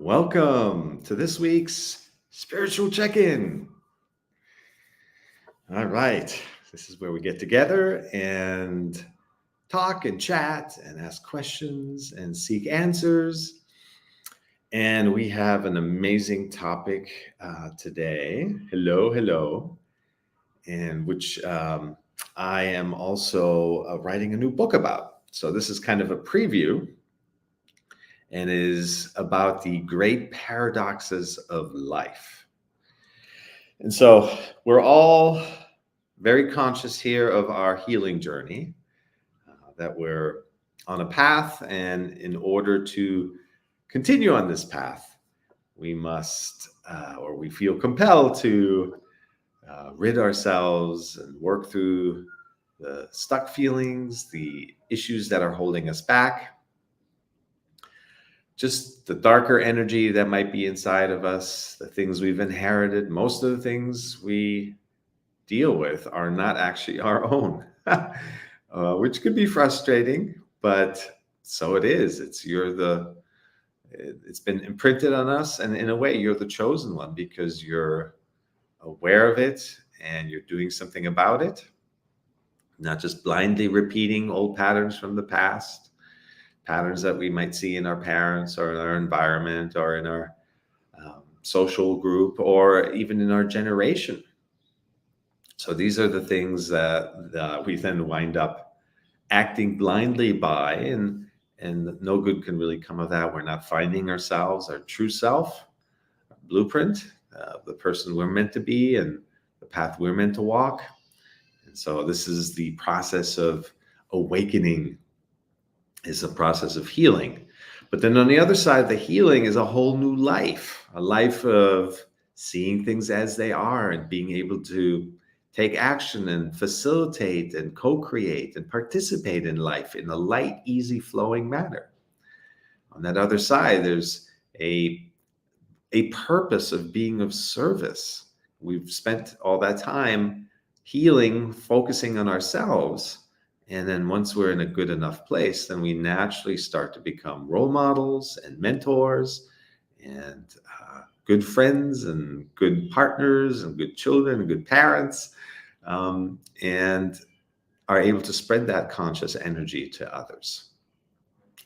Welcome to this week's spiritual check-in. All right, this is where we get together and talk and chat and ask questions and seek answers. And we have an amazing topic today. Hello, and which I am also writing a new book about. So this is kind of a preview and is about the great paradoxes of life. And so we're all very conscious here of our healing journey, that we're on a path. And in order to continue on this path, we must, or we feel compelled to rid ourselves and work through the stuck feelings, the issues that are holding us back, just the darker energy that might be inside of us, the things we've inherited. Most of the things we deal with are not actually our own, which could be frustrating, but so it is. It's been imprinted on us, and in a way, you're the chosen one because you're aware of it and you're doing something about it, not just blindly repeating old patterns from the past, patterns that we might see in our parents or in our environment or in our social group or even in our generation. So these are the things that we then wind up acting blindly by, and no good can really come of that. We're not finding ourselves, our true self, our blueprint, the person we're meant to be and the path we're meant to walk. And so this is the process of awakening, is a process of healing. But then on the other side of the healing is a whole new life, a life of seeing things as they are and being able to take action and facilitate and co-create and participate in life in a light, easy flowing manner. On that other side, there's a purpose of being of service. We've spent all that time healing, focusing on ourselves. And then once we're in a good enough place, then we naturally start to become role models and mentors and good friends and good partners and good children and good parents, and are able to spread that conscious energy to others.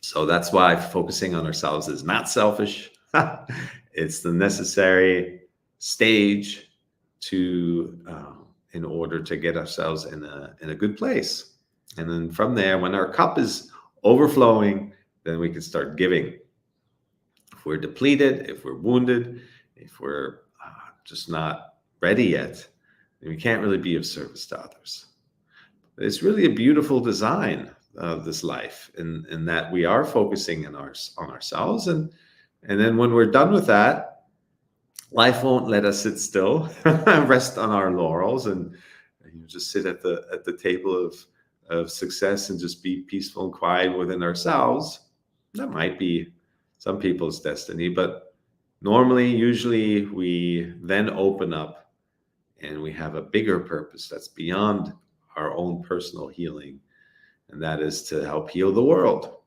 So that's why focusing on ourselves is not selfish. It's the necessary stage to in order to get ourselves in a good place. And then from there, when our cup is overflowing, then we can start giving. If we're depleted, if we're wounded, if we're just not ready yet, then we can't really be of service to others. It's really a beautiful design of this life, in that we are focusing on ourselves. And then when we're done with that, life won't let us sit still, rest on our laurels, and just sit at the table of success and just be peaceful and quiet within ourselves. That might be some people's destiny, but usually we then open up and we have a bigger purpose that's beyond our own personal healing, and that is to help heal the world.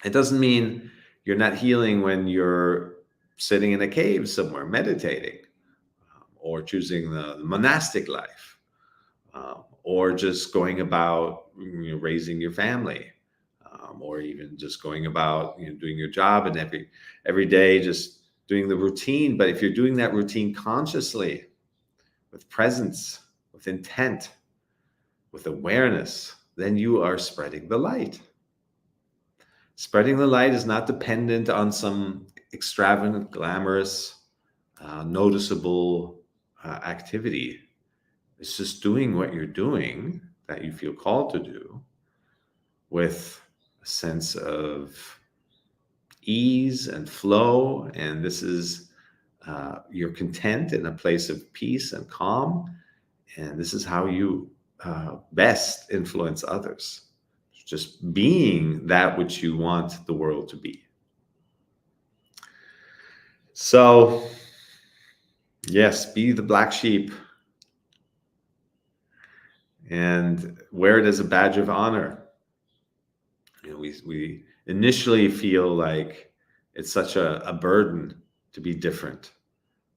It doesn't mean you're not healing when you're sitting in a cave somewhere meditating, or choosing the monastic life, or just going about raising your family, or even just going about doing your job, and every day just doing the routine. But if you're doing that routine consciously, with presence, with intent, with awareness, then you are spreading the light. Spreading the light is not dependent on some extravagant, glamorous, noticeable activity. It's just doing what you're doing that you feel called to do with a sense of ease and flow. And this is you're content in a place of peace and calm. And this is how you best influence others. Just being that which you want the world to be. So, yes, be the black sheep and wear it as a badge of honor. We initially feel like it's such a burden to be different,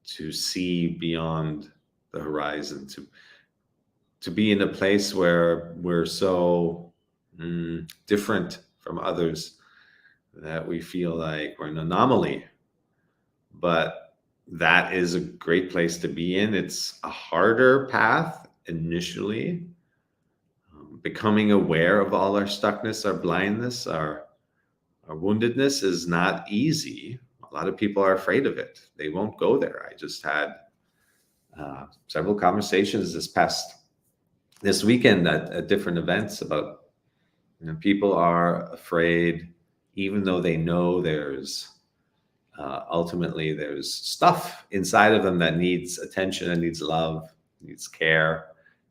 to see beyond the horizon, to be in a place where we're so different from others that we feel like we're an anomaly. But that is a great place to be in. It's a harder path initially. Becoming aware of all our stuckness, our blindness, our woundedness is not easy. A lot of people are afraid of it. They won't go there. I just had several conversations this weekend at different events about, people are afraid, even though they know ultimately there's stuff inside of them that needs attention and needs love, needs care,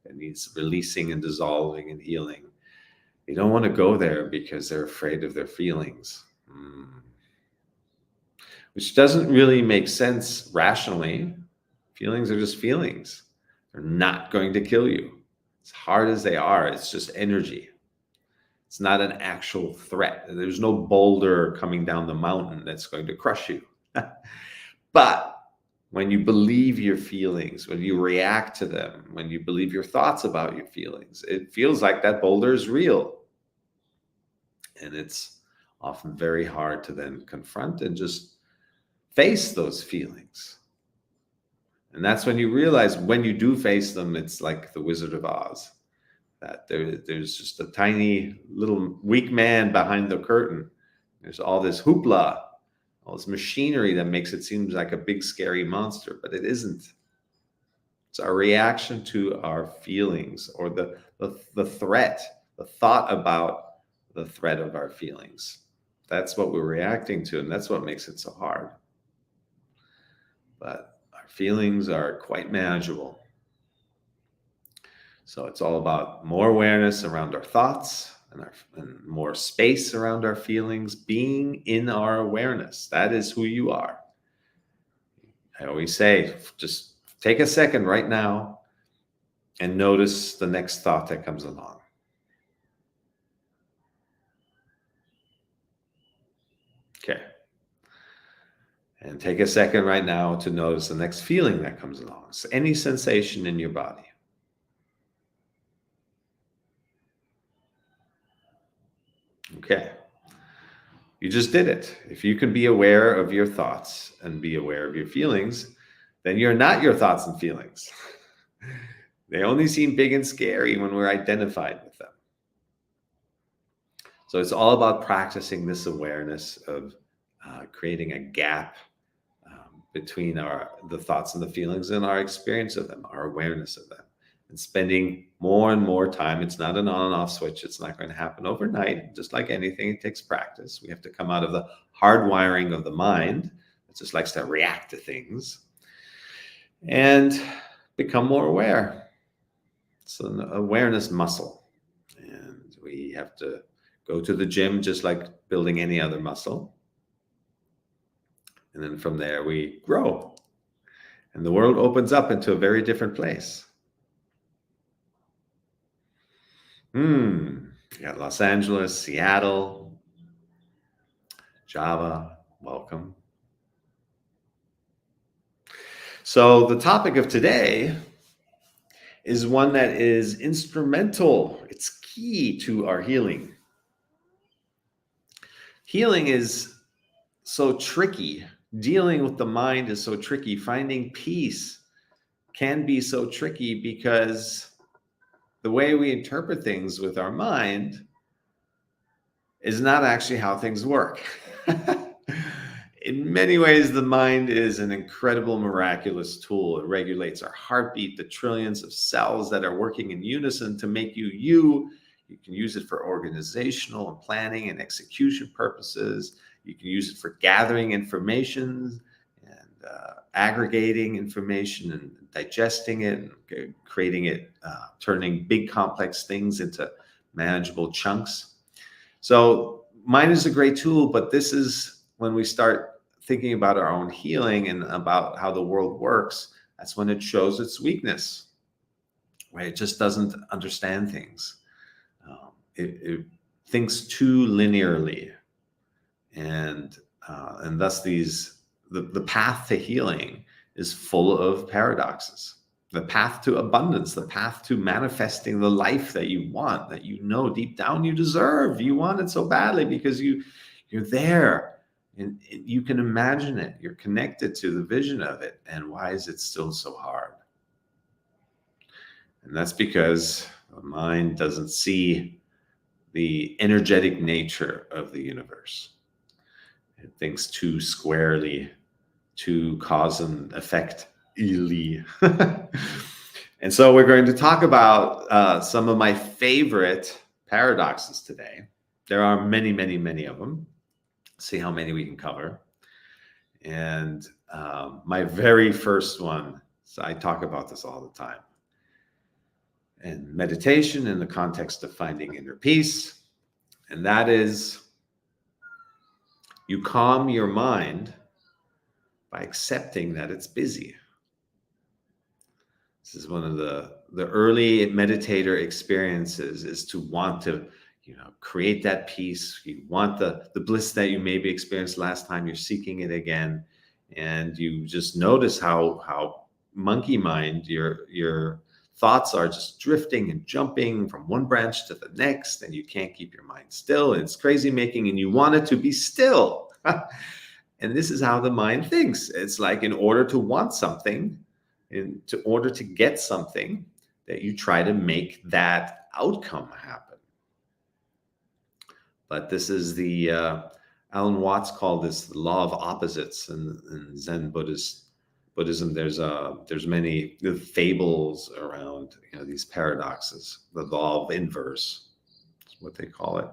and needs releasing and dissolving and healing. They don't want to go there because they're afraid of their feelings, which doesn't really make sense rationally. Feelings are just feelings. They're not going to kill you. As hard as they are, it's just energy. It's not an actual threat. There's no boulder coming down the mountain that's going to crush you. But when you believe your feelings, when you react to them, when you believe your thoughts about your feelings, it feels like that boulder is real. And it's often very hard to then confront and just face those feelings. And that's when you realize, when you do face them, it's like the Wizard of Oz, that there's just a tiny little weak man behind the curtain. There's all this hoopla, all this machinery that makes it seem like a big scary monster, but it isn't. It's our reaction to our feelings, or the threat, the thought about the threat of our feelings. That's what we're reacting to, and that's what makes it so hard. But our feelings are quite manageable. So it's all about more awareness around our thoughts and more space around our feelings, being in our awareness. That is who you are. I always say, just take a second right now and notice the next thought that comes along. Okay. And take a second right now to notice the next feeling that comes along. So any sensation in your body. Okay. You just did it. If you can be aware of your thoughts and be aware of your feelings, then you're not your thoughts and feelings. They only seem big and scary when we're identified with them. So it's all about practicing this awareness of creating a gap between the thoughts and the feelings and our experience of them, our awareness of them, and spending more and more time. It's not an on and off switch. It's not going to happen overnight. Just like anything, it takes practice. We have to come out of the hardwiring of the mind that just likes to react to things and become more aware. It's an awareness muscle. And we have to go to the gym just like building any other muscle. And then from there, we grow. And the world opens up into a very different place. You got Los Angeles, Seattle, Java, welcome. So the topic of today is one that is instrumental. It's key to our healing. Healing is so tricky. Dealing with the mind is so tricky. Finding peace can be so tricky because the way we interpret things with our mind is not actually how things work. In many ways, the mind is an incredible, miraculous tool. It regulates our heartbeat, the trillions of cells that are working in unison to make you you. You can use it for organizational and planning and execution purposes. You can use it for gathering information and aggregating information and digesting it, and creating it, turning big complex things into manageable chunks. So mind is a great tool, but this is when we start thinking about our own healing and about how the world works, that's when it shows its weakness, where it just doesn't understand things. It thinks too linearly, and And thus the path to healing is full of paradoxes. The path to abundance, the path to manifesting the life that you want, that you know deep down you deserve. You want it so badly because you're there and you can imagine it. You're connected to the vision of it. And why is it still so hard? And that's because the mind doesn't see the energetic nature of the universe. It thinks too squarely, too cause and effect. And so we're going to talk about some of my favorite paradoxes today. There are many, many, many of them. See how many we can cover. And my very first one, so I talk about this all the time. And meditation in the context of finding inner peace. And that is, you calm your mind by accepting that it's busy. This is one of the early meditator experiences, is to want to, create that peace. You want the bliss that you maybe experienced last time. You're seeking it again, and you just notice how monkey mind your thoughts are just drifting and jumping from one branch to the next, and you can't keep your mind still. It's crazy making, and you want it to be still. And this is how the mind thinks. It's like, in order to want something, in order to get something, that you try to make that outcome happen. But this is the Alan Watts called this the law of opposites in Zen Buddhism. There's many fables around these paradoxes. The law of inverse is what they call it.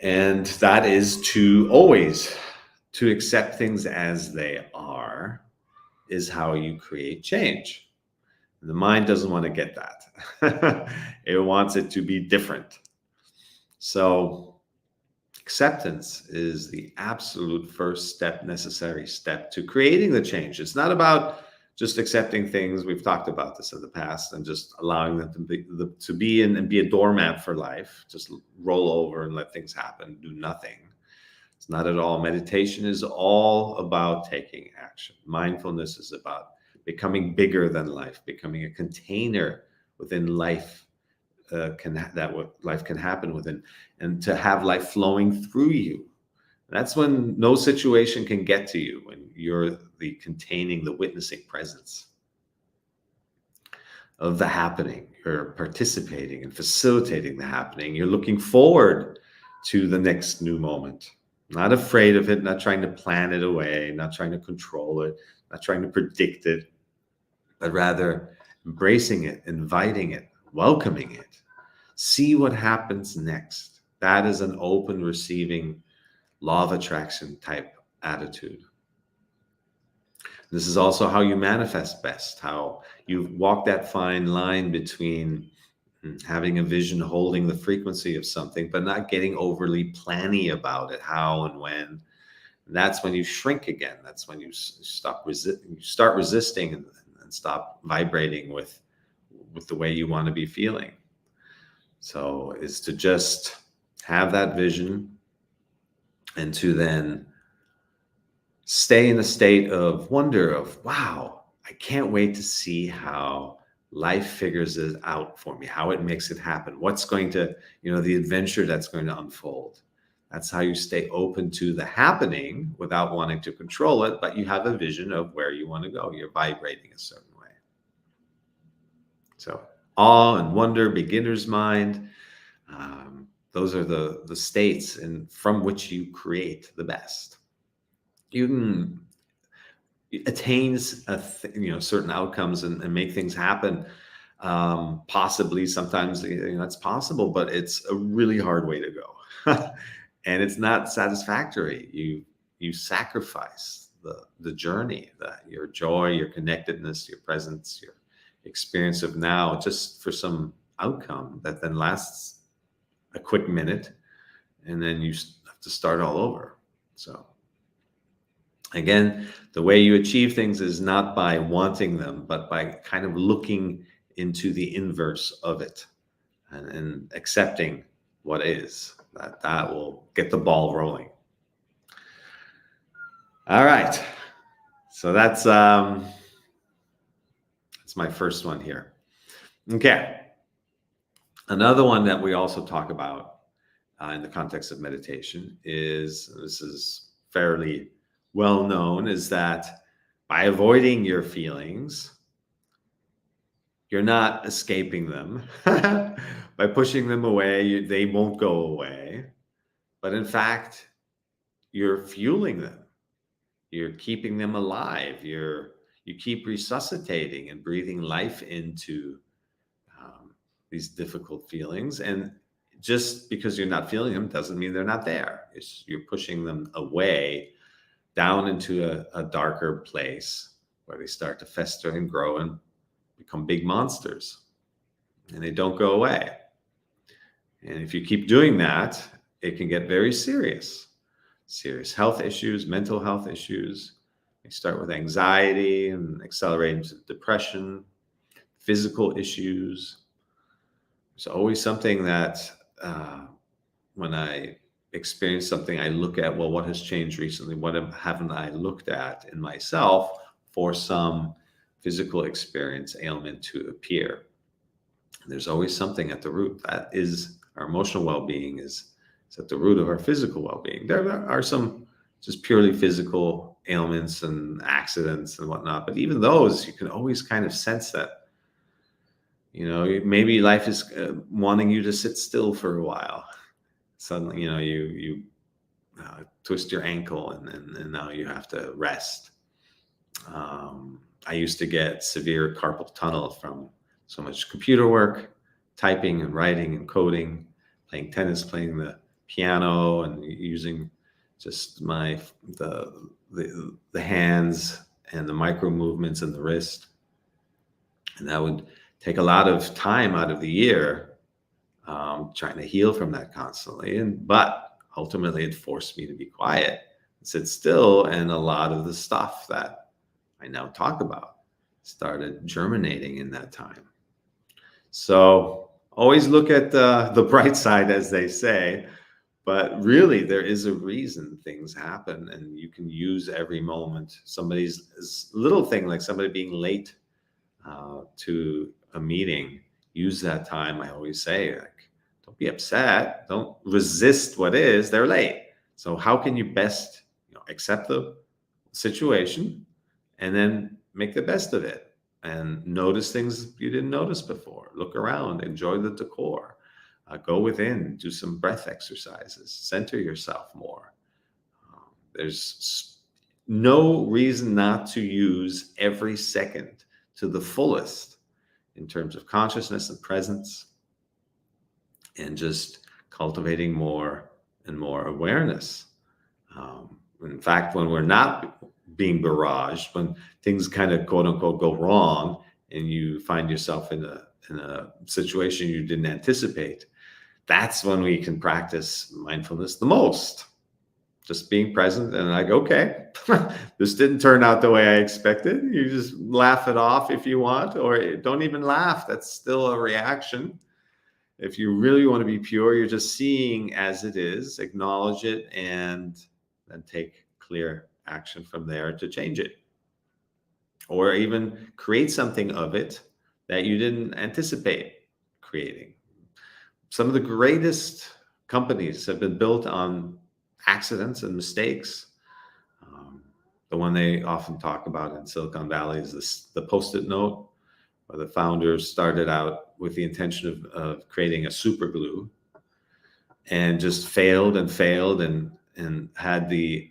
And that is to always to accept things as they are is how you create change. The mind doesn't want to get that. It wants it to be different. So acceptance is the absolute first step, necessary step to creating the change. It's not about just accepting things. We've talked about this in the past, and just allowing them to be and be a doormat for life. Just roll over and let things happen, do nothing. It's not at all. Meditation is all about taking action. Mindfulness is about becoming bigger than life, becoming a container within life, life can happen within, and to have life flowing through you. That's when no situation can get to you, when you're the witnessing presence of the happening. You're participating and facilitating the happening. You're looking forward to the next new moment. Not afraid of it, not trying to plan it away, not trying to control it, not trying to predict it, but rather embracing it, inviting it, welcoming it. See what happens next. That is an open, receiving, law of attraction type attitude. This is also how you manifest best, how you walk that fine line between having a vision, holding the frequency of something, but not getting overly planny about it, how and when. And that's when you shrink again. That's when you start resisting and stop vibrating with the way you want to be feeling. So is to just have that vision, and to then stay in a state of wonder, of, wow, I can't wait to see how life figures it out for me, how it makes it happen, what's going to, the adventure that's going to unfold. That's how you stay open to the happening without wanting to control it, but you have a vision of where you want to go. You're vibrating a certain way. So awe and wonder, beginner's mind, those are the states from which you create the best. You can attain certain outcomes and make things happen. Possibly sometimes it's possible, but it's a really hard way to go. And it's not satisfactory. You sacrifice the journey, your joy, your connectedness, your presence, your experience of now, just for some outcome that then lasts a quick minute, and then you have to start all over. So again, the way you achieve things is not by wanting them, but by kind of looking into the inverse of it and accepting what is. That will get the ball rolling. All right. So that's my first one here. Okay. Another one that we also talk about in the context of meditation is, this is fairly well known, is that by avoiding your feelings, you're not escaping them. By pushing them away, they won't go away. But in fact, you're fueling them. You're keeping them alive. You keep resuscitating and breathing life into these difficult feelings. And just because you're not feeling them doesn't mean they're not there. You're pushing them away down into a darker place where they start to fester and grow and become big monsters. And they don't go away. And if you keep doing that, it can get very serious. Serious health issues, mental health issues. They start with anxiety and accelerate into depression, physical issues. There's always something that when I experience something, I look at, well, what has changed recently? What haven't I looked at in myself for some physical experience, ailment to appear? And there's always something at the root. That is, our emotional well-being is at the root of our physical well-being. There are some just purely physical ailments and accidents and whatnot, but even those, you can always kind of sense that, maybe life is wanting you to sit still for a while. Suddenly, you twist your ankle and now you have to rest. I used to get severe carpal tunnel from so much computer work, typing and writing and coding, playing tennis, playing the piano, and using just the hands and the micro movements in the wrist. And that would take a lot of time out of the year, trying to heal from that constantly. But ultimately it forced me to be quiet and sit still. And a lot of the stuff that I now talk about started germinating in that time. So always look at the bright side, as they say. But really, there is a reason things happen, and you can use every moment. Somebody's little thing, like somebody being late to a meeting, use that time. I always say, like, don't be upset. Don't resist what is. They're late. So how can you best accept the situation and then make the best of it and notice things you didn't notice before? Look around, enjoy the decor. Go within, do some breath exercises, center yourself more. There's no reason not to use every second to the fullest in terms of consciousness and presence, and just cultivating more and more awareness. In fact, when we're not being barraged, when things kind of quote unquote go wrong and you find yourself in a situation you didn't anticipate, that's when we can practice mindfulness the most. Just being present and like, okay, this didn't turn out the way I expected. You just laugh it off if you want, or don't even laugh. That's still a reaction. If you really want to be pure, you're just seeing as it is, acknowledge it, and then take clear action from there to change it. Or even create something of it that you didn't anticipate creating. Some of the greatest companies have been built on accidents and mistakes. The one they often talk about in Silicon Valley is the Post-it note, where the founders started out with the intention of creating a super glue and just failed and had the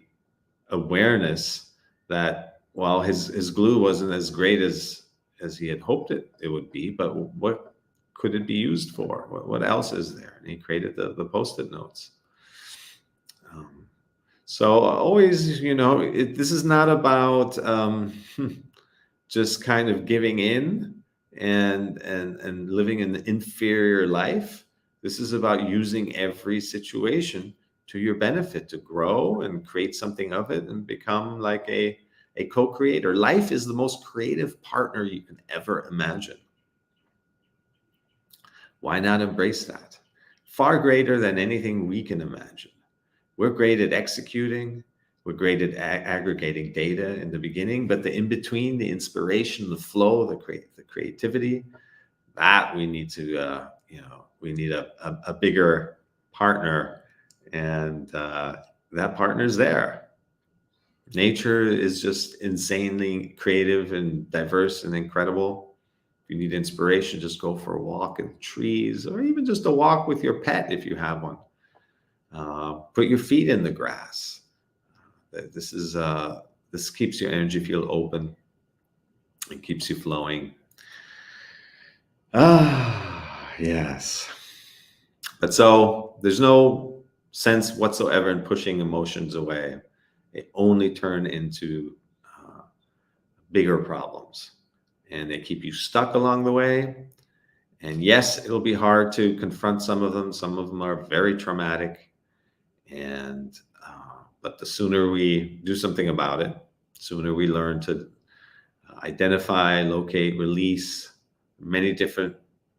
awareness that, while his glue wasn't as great as he had hoped it would be, but what could it be used for? What else is there? And he created the Post-it notes. So always, this is not about just kind of giving in and living an inferior life. This is about using every situation to your benefit, to grow and create something of it and become like a co-creator. Life is the most creative partner you can ever imagine. Why not embrace that? Far greater than anything we can imagine. We're great at executing, we're great at aggregating data in the beginning, but the in between, the inspiration, the flow, the creativity, that we need to, we need a bigger partner, and that partner's there. Nature is just insanely creative and diverse and incredible. If you need inspiration, just go for a walk in the trees, or even just a walk with your pet if you have one. Put your feet in the grass. This keeps your energy field open. It keeps you flowing. Yes. But so there's no sense whatsoever in pushing emotions away. They only turn into bigger problems, and they keep you stuck along the way. And yes, it'll be hard to confront some of them. Some of them are very traumatic, and but the sooner we do something about it, sooner we learn to identify, locate, release. Many different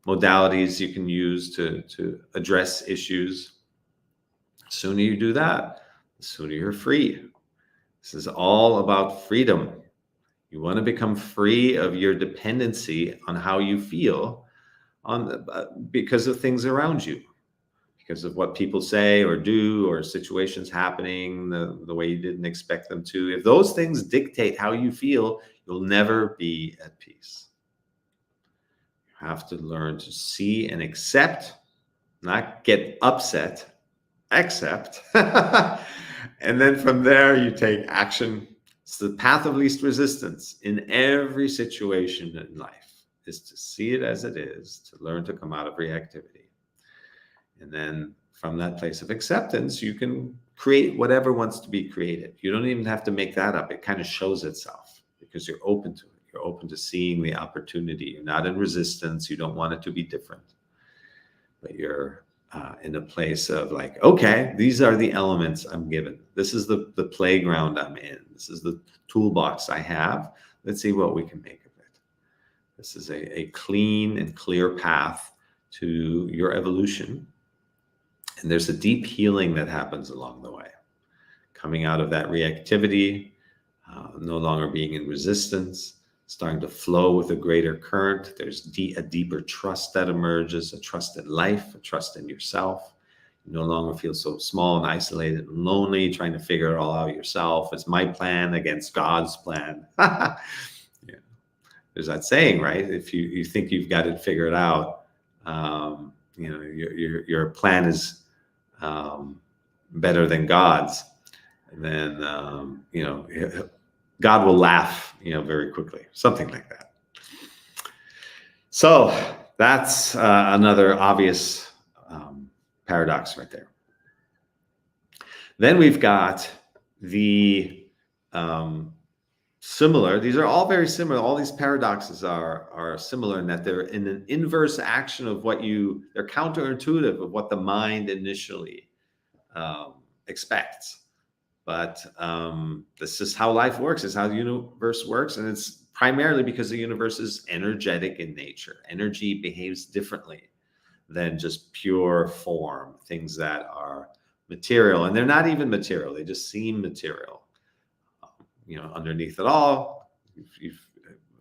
modalities you can use to address issues. The sooner you do that, the sooner you're free. This is all about freedom. You want to become free of your dependency on how you feel because of things around you, because of what people say or do, or situations happening the way you didn't expect them to. If those things dictate how you feel, you'll never be at peace. You have to learn to see and accept, not get upset, accept. And then from there, you take action. It's the path of least resistance in every situation in life, is to see it as it is, to learn to come out of reactivity. And then from that place of acceptance, you can create whatever wants to be created. You don't even have to make that up. It kind of shows itself because you're open to it. You're open to seeing the opportunity. You're not in resistance. You don't want it to be different. But you're in a place of like, okay, these are the elements I'm given. This is the playground I'm in. This is the toolbox I have. Let's see what we can make of it. This is a clean and clear path to your evolution. And there's a deep healing that happens along the way. Coming out of that reactivity, no longer being in resistance, starting to flow with a greater current. There's a deeper trust that emerges, a trust in life, a trust in yourself. You no longer feel so small and isolated and lonely, trying to figure it all out yourself. It's my plan against God's plan. Yeah. There's that saying, right? If you think you've got it figured out, your plan is better than God's, and then God will laugh, very quickly, something like that. So that's another obvious paradox right there. Then we've got the similar. These are all very similar. All these paradoxes are similar in that they're in an inverse action of they're counterintuitive of what the mind initially expects. But this is how life works. It's how the universe works. And it's primarily because the universe is energetic in nature. Energy behaves differently than just pure form, things that are material. And they're not even material. They just seem material. Underneath it all, you've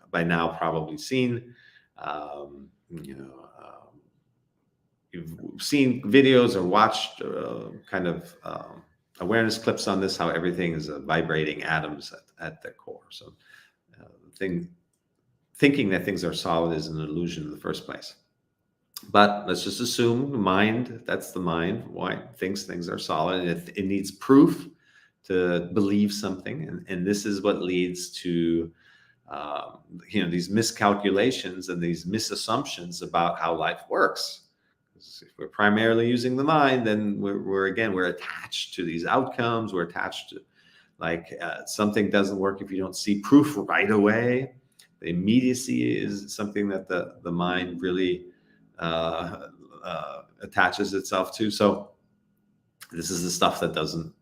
by now probably seen, you've seen videos or watched awareness clips on this, how everything is vibrating atoms at their core. So thinking that things are solid is an illusion in the first place. But let's just assume the mind, that's the mind, why thinks things are solid. And it needs proof to believe something. And this is what leads to these miscalculations and these misassumptions about how life works. If we're primarily using the mind, then we're attached to these outcomes. We're attached to something doesn't work if you don't see proof right away. The immediacy is something that the mind really attaches itself to. So this is the stuff that doesn't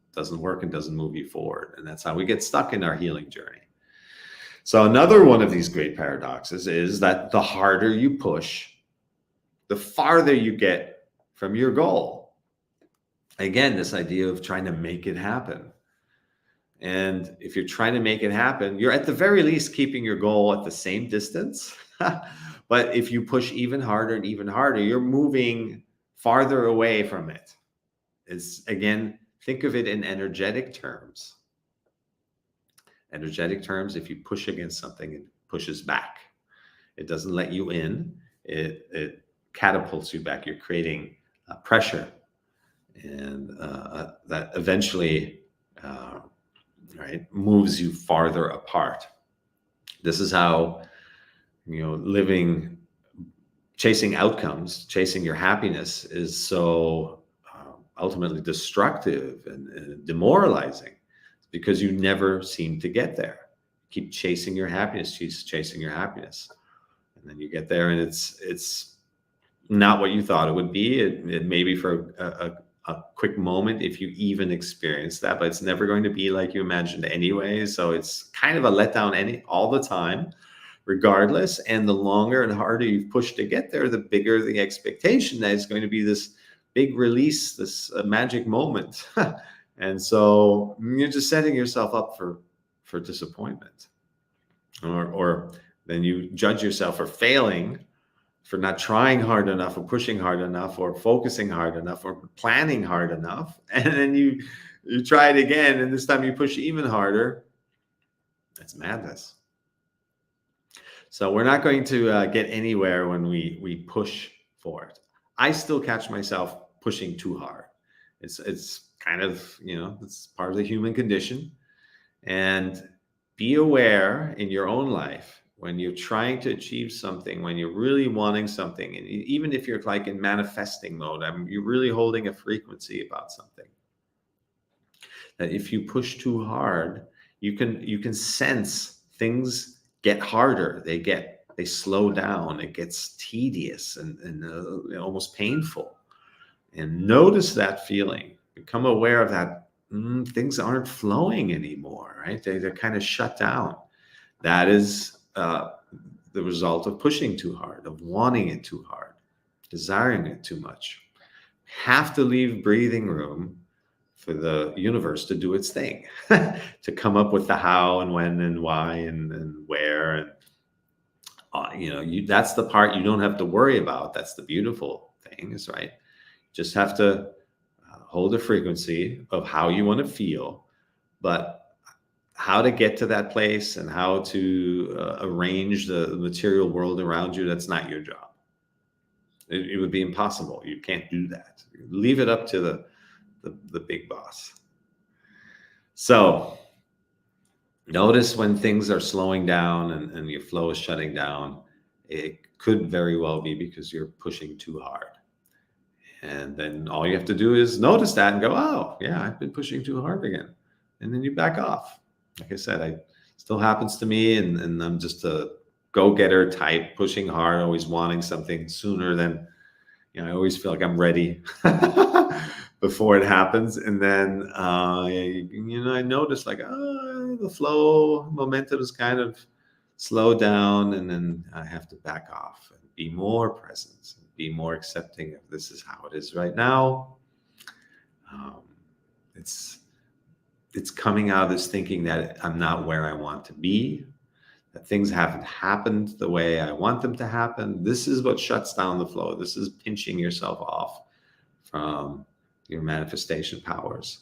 work and doesn't move you forward. And that's how we get stuck in our healing journey. So another one of these great paradoxes is that the harder you push, the farther you get from your goal. Again, this idea of trying to make it happen. And if you're trying to make it happen, you're at the very least keeping your goal at the same distance. But if you push even harder, you're moving farther away from it. It's, again, think of it in energetic terms. Energetic terms, if you push against something, it pushes back. It doesn't let you in. It catapults you back. You're creating pressure, and that eventually right, moves you farther apart. This is how, living, chasing outcomes, chasing your happiness is so ultimately destructive and demoralizing, because you never seem to get there. Keep chasing your happiness, chasing your happiness. And then you get there and it's not what you thought it would be. It may be for a quick moment, if you even experience that, but it's never going to be like you imagined anyway. So it's kind of a letdown all the time, regardless. And the longer and harder you've pushed to get there, the bigger the expectation that it's going to be this big release, this magic moment. And so you're just setting yourself up for disappointment, or then you judge yourself for failing, for not trying hard enough, or pushing hard enough, or focusing hard enough, or planning hard enough. And then you try it again, and this time you push even harder. That's madness. So we're not going to get anywhere when we push for it. I still catch myself pushing too hard. It's kind of, it's part of the human condition. And be aware in your own life, when you're trying to achieve something, when you're really wanting something, and even if you're like in manifesting mode, you're really holding a frequency about something, that if you push too hard, you can sense things get harder. They slow down. It gets tedious and almost painful. And notice that feeling. Become aware of that. Things aren't flowing anymore, right? They're kind of shut down. That is the result of pushing too hard, of wanting it too hard, desiring it too much. Have to leave breathing room for the universe to do its thing, to come up with the how and when and why and where. And that's the part you don't have to worry about. That's the beautiful thing, is right. Just have to hold a frequency of how you want to feel, but how to get to that place and how to arrange the material world around you, that's not your job. It would be impossible. You can't do that. Leave it up to the big boss. So notice when things are slowing down and your flow is shutting down. It could very well be because you're pushing too hard. And then all you have to do is notice that and go, oh, yeah, I've been pushing too hard again. And then you back off. Like I said, it still happens to me, and I'm just a go-getter type, pushing hard, always wanting something sooner than, I always feel like I'm ready before it happens. And then, I notice like, the flow momentum is kind of slowed down, and then I have to back off and be more present. Be more accepting of this is how it is right now. It's coming out of this thinking that I'm not where I want to be, that things haven't happened the way I want them to happen. This is what shuts down the flow. This is pinching yourself off from your manifestation powers.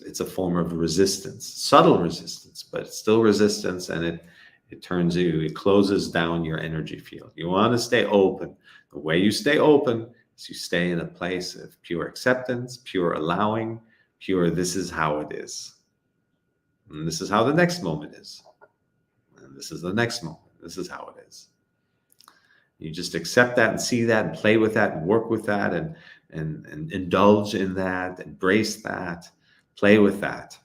It's a form of resistance, subtle resistance, but it's still resistance, and it closes down your energy field. You want to stay open. The way you stay open is you stay in a place of pure acceptance, pure allowing, pure this is how it is. And this is how the next moment is. And this is the next moment. This is how it is. You just accept that and see that and play with that and work with that and indulge in that, embrace that, play with that.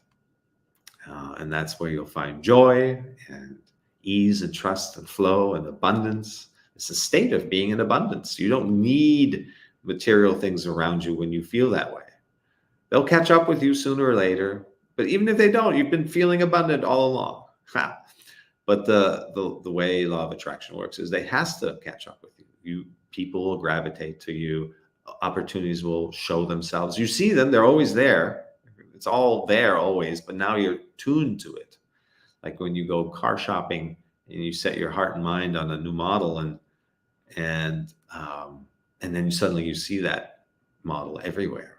And that's where you'll find joy and ease and trust and flow and abundance. It's a state of being in abundance. You don't need material things around you when you feel that way. They'll catch up with you sooner or later. But even if they don't, you've been feeling abundant all along. But the way law of attraction works is they has to catch up with you. People will gravitate to you. Opportunities will show themselves. You see them, they're always there. It's all there always, but now you're tuned to it. Like when you go car shopping and you set your heart and mind on a new model, and then suddenly you see that model everywhere.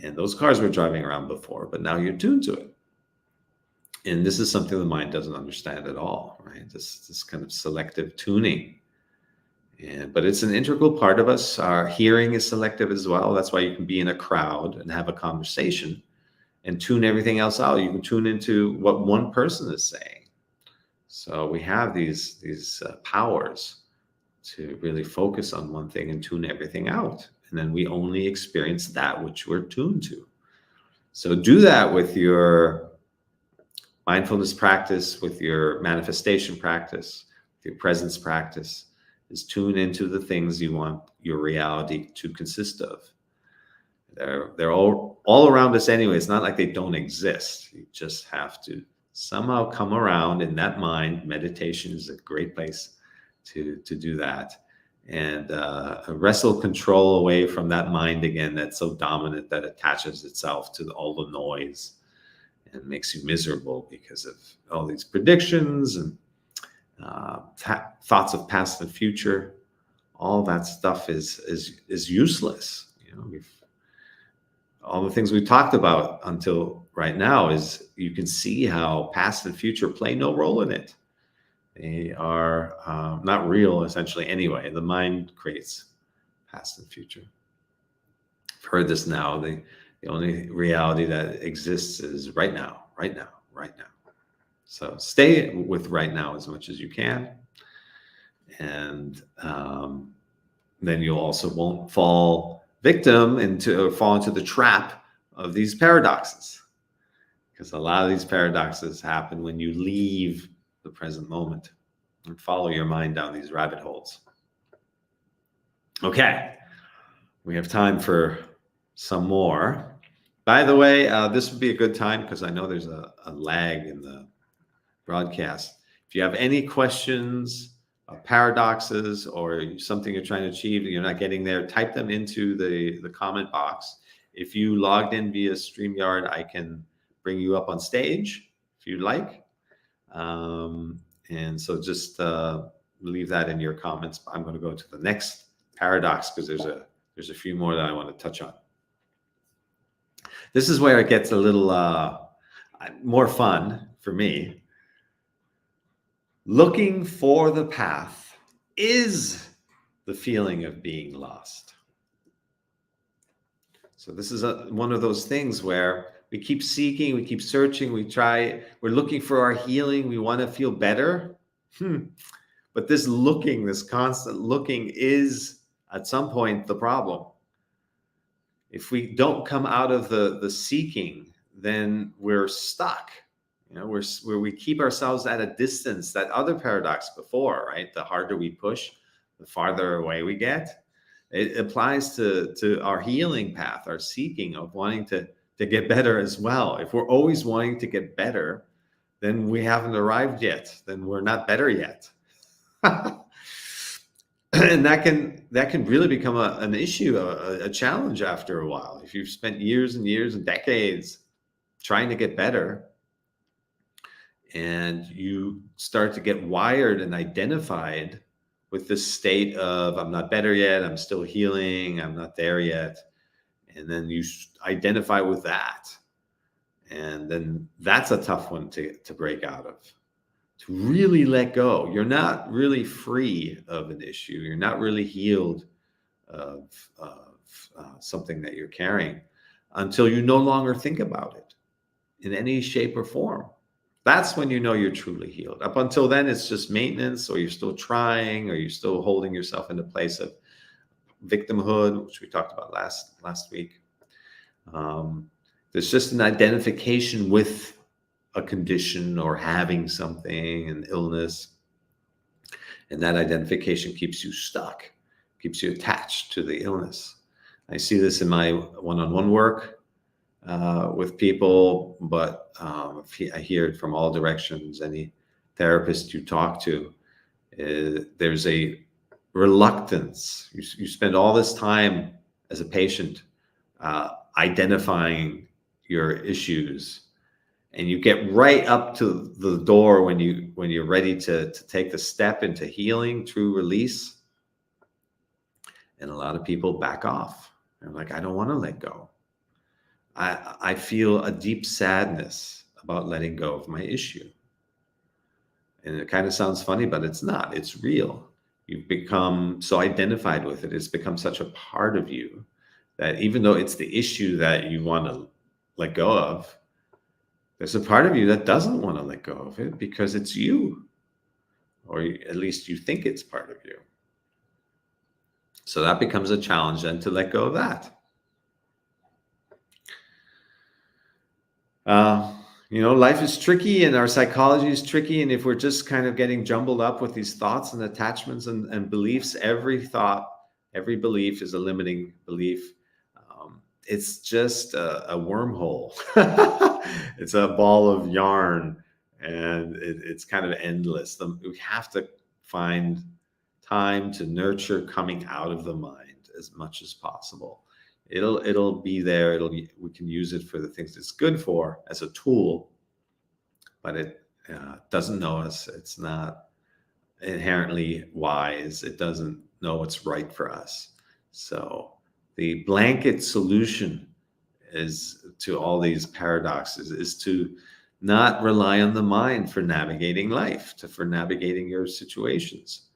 And those cars were driving around before, but now you're tuned to it. And this is something the mind doesn't understand at all, right? This kind of selective tuning. But it's an integral part of us. Our hearing is selective as well. That's why you can be in a crowd and have a conversation and tune everything else out. You can tune into what one person is saying. So we have these powers to really focus on one thing and tune everything out. And then we only experience that which we're tuned to. So do that with your mindfulness practice, with your manifestation practice, with your presence practice, is tune into the things you want your reality to consist of. They're all around us anyway. It's not like they don't exist. You just have to somehow come around in that mind. Meditation is a great place to do that, and wrestle control away from that mind again that's so dominant that attaches itself to all the noise and makes you miserable because of all these predictions and thoughts of past and future. All that stuff is useless. All the things we talked about until right now is you can see how past and future play no role in it. They are not real, essentially, anyway. The mind creates past and future. I've heard this now. The only reality that exists is right now, right now, right now. So stay with right now as much as you can. And then you also won't fall into the trap of these paradoxes. Because a lot of these paradoxes happen when you leave the present moment and follow your mind down these rabbit holes. Okay, we have time for some more. By the way, this would be a good time because I know there's a lag in the broadcast. If you have any questions, paradoxes, or something you're trying to achieve and you're not getting there, type them into the comment box. If you logged in via StreamYard, I can bring you up on stage if you'd like. And so just leave that in your comments. I'm going to go to the next paradox because there's a few more that I want to touch on. This is where it gets a little more fun for me. Looking for the path is the feeling of being lost. So this is one of those things where we keep seeking, we keep searching, we're looking for our healing, we want to feel better. But this constant looking is at some point the problem. If we don't come out of the seeking, then we're stuck. Where we keep ourselves at a distance. That other paradox before, right? The harder we push, the farther away we get. It applies to our healing path, our seeking of wanting to get better as well. If we're always wanting to get better, then we haven't arrived yet. Then we're not better yet. And that can really become an issue, a challenge after a while. If you've spent years and years and decades trying to get better, and you start to get wired and identified with this state of, I'm not better yet, I'm still healing, I'm not there yet. And then you identify with that. And then that's a tough one to break out of, to really let go. You're not really free of an issue. You're not really healed of something that you're carrying until you no longer think about it in any shape or form. That's when you know you're truly healed. Up until then, it's just maintenance, or you're still trying, or you're still holding yourself in a place of victimhood, which we talked about last week. There's just an identification with a condition or having something, an illness. And that identification keeps you stuck, keeps you attached to the illness. I see this in my one-on-one work with people, but I hear it from all directions. Any therapist you talk to, there's a reluctance. You spend all this time as a patient identifying your issues, and you get right up to the door when you're ready to take the step into healing, true release, and a lot of people back off. They're like, I don't want to let go. I feel a deep sadness about letting go of my issue. And it kind of sounds funny, but it's not. It's real. You've become so identified with it. It's become such a part of you that even though it's the issue that you want to let go of, there's a part of you that doesn't want to let go of it because it's you, or at least you think it's part of you. So that becomes a challenge then to let go of that. Life is tricky and our psychology is tricky. And if we're just kind of getting jumbled up with these thoughts and attachments and beliefs, every thought, every belief is a limiting belief. It's just a wormhole. It's a ball of yarn, and it's kind of endless. We have to find time to nurture coming out of the mind as much as possible. It'll be there. We can use it for the things it's good for as a tool, but it doesn't know us. It's not inherently wise. It doesn't know what's right for us. So the blanket solution is to all these paradoxes is to not rely on the mind for navigating life, for navigating your situations.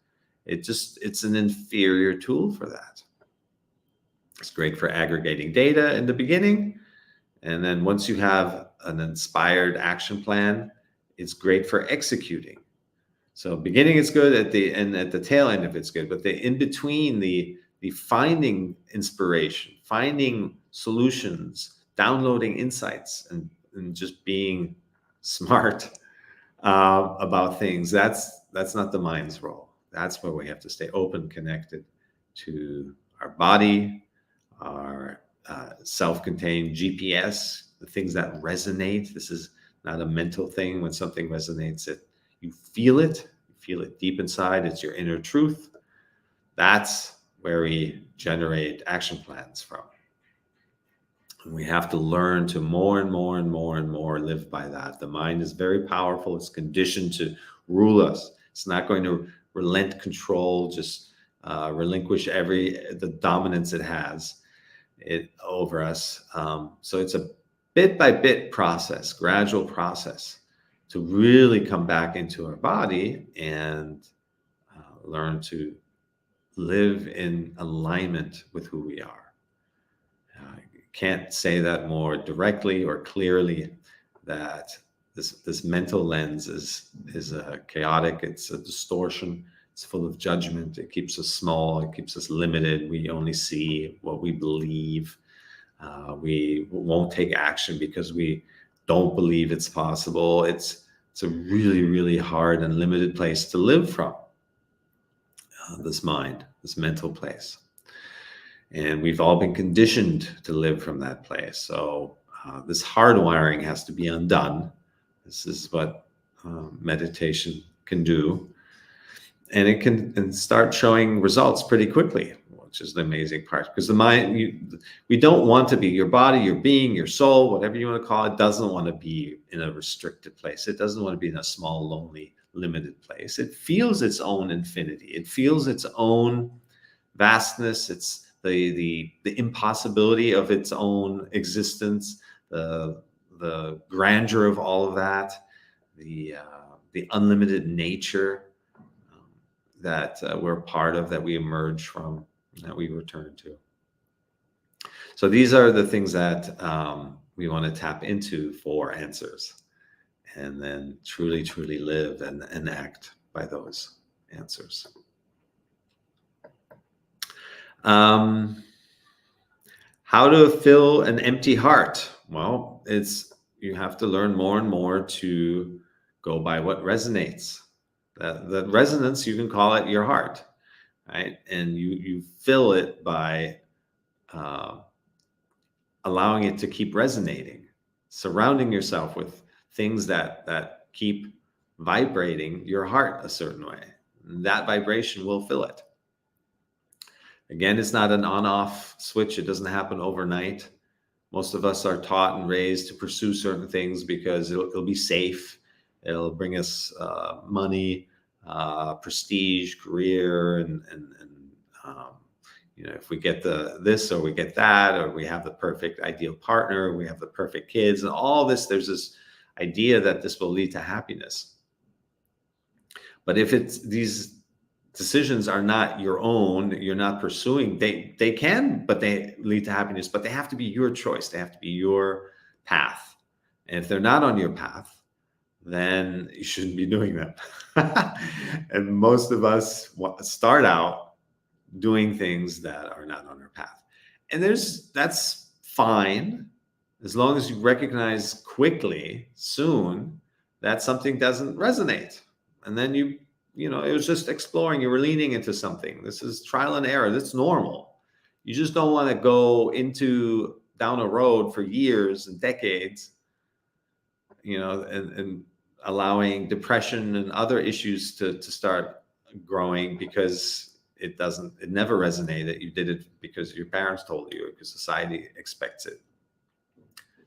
It's an inferior tool for that. It's great for aggregating data in the beginning. And then once you have an inspired action plan, it's great for executing. So beginning is good, at the tail end of it's good, but the in between, the finding inspiration, finding solutions, downloading insights, and just being smart about things, that's not the mind's role. That's where we have to stay open, connected to our body, our self-contained GPS, the things that resonate. This is not a mental thing. When something resonates, you feel it deep inside. It's your inner truth. That's where we generate action plans from. And we have to learn to more and more and more and more live by that. The mind is very powerful. It's conditioned to rule us. It's not going to relent control, just relinquish the dominance it has over us. So it's a bit by bit process, gradual process to really come back into our body and learn to live in alignment with who we are. Can't say that more directly or clearly, that this mental lens is chaotic. It's a distortion. It's full of judgment. It keeps us small. It keeps us limited. We only see what we believe. We won't take action because we don't believe it's possible. It's a really, really hard and limited place to live from, this mind, this mental place. And we've all been conditioned to live from that place. So this hardwiring has to be undone. This is what meditation can do. And it can start showing results pretty quickly, which is the amazing part. Because the mind, we don't want to be, your body, your being, your soul, whatever you want to call it, doesn't want to be in a restricted place. It doesn't want to be in a small, lonely, limited place. It feels its own infinity. It feels its own vastness. It's the impossibility of its own existence, the grandeur of all of that, the unlimited nature that we're part of, that we emerge from, that we return to. So these are the things that we want to tap into for answers, and then truly, truly live and act by those answers. How to fill an empty heart? Well, you have to learn more and more to go by what resonates. The resonance, you can call it your heart, right? And you fill it by allowing it to keep resonating, surrounding yourself with things that keep vibrating your heart a certain way. That vibration will fill it. Again, it's not an on-off switch. It doesn't happen overnight. Most of us are taught and raised to pursue certain things because it'll be safe. It'll bring us money, prestige, career, and um, if we get this or we get that, or we have the perfect ideal partner, we have the perfect kids, and all this, there's this idea that this will lead to happiness. But if it's these decisions are not your own, you're not pursuing, they can, but they lead to happiness, but they have to be your choice. They have to be your path. And if they're not on your path, then you shouldn't be doing them. And most of us start out doing things that are not on our path. And that's fine, as long as you recognize quickly, soon, that something doesn't resonate. And then it was just exploring. You were leaning into something. This is trial and error. That's normal. You just don't want to go down a road for years and decades, and allowing depression and other issues to start growing because it never resonated. You did it because your parents told you, or because society expects it.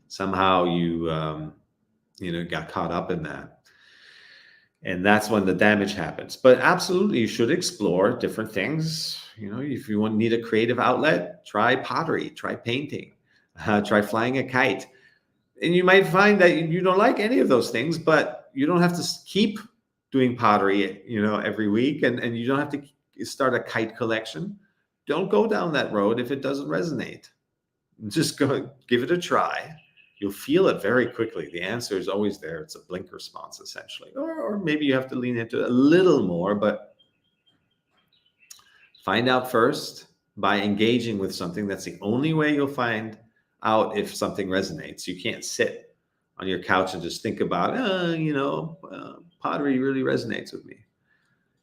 Somehow you got caught up in that. And that's when the damage happens. But absolutely, you should explore different things. If you need a creative outlet, try pottery, try painting, try flying a kite. And you might find that you don't like any of those things, but you don't have to keep doing pottery, every week. And you don't have to start a kite collection. Don't go down that road if it doesn't resonate. Just go give it a try. You'll feel it very quickly. The answer is always there. It's a blink response, essentially. Or maybe you have to lean into it a little more, but find out first by engaging with something. That's the only way you'll find out if something resonates. You can't sit on your couch and just think about, pottery really resonates with me.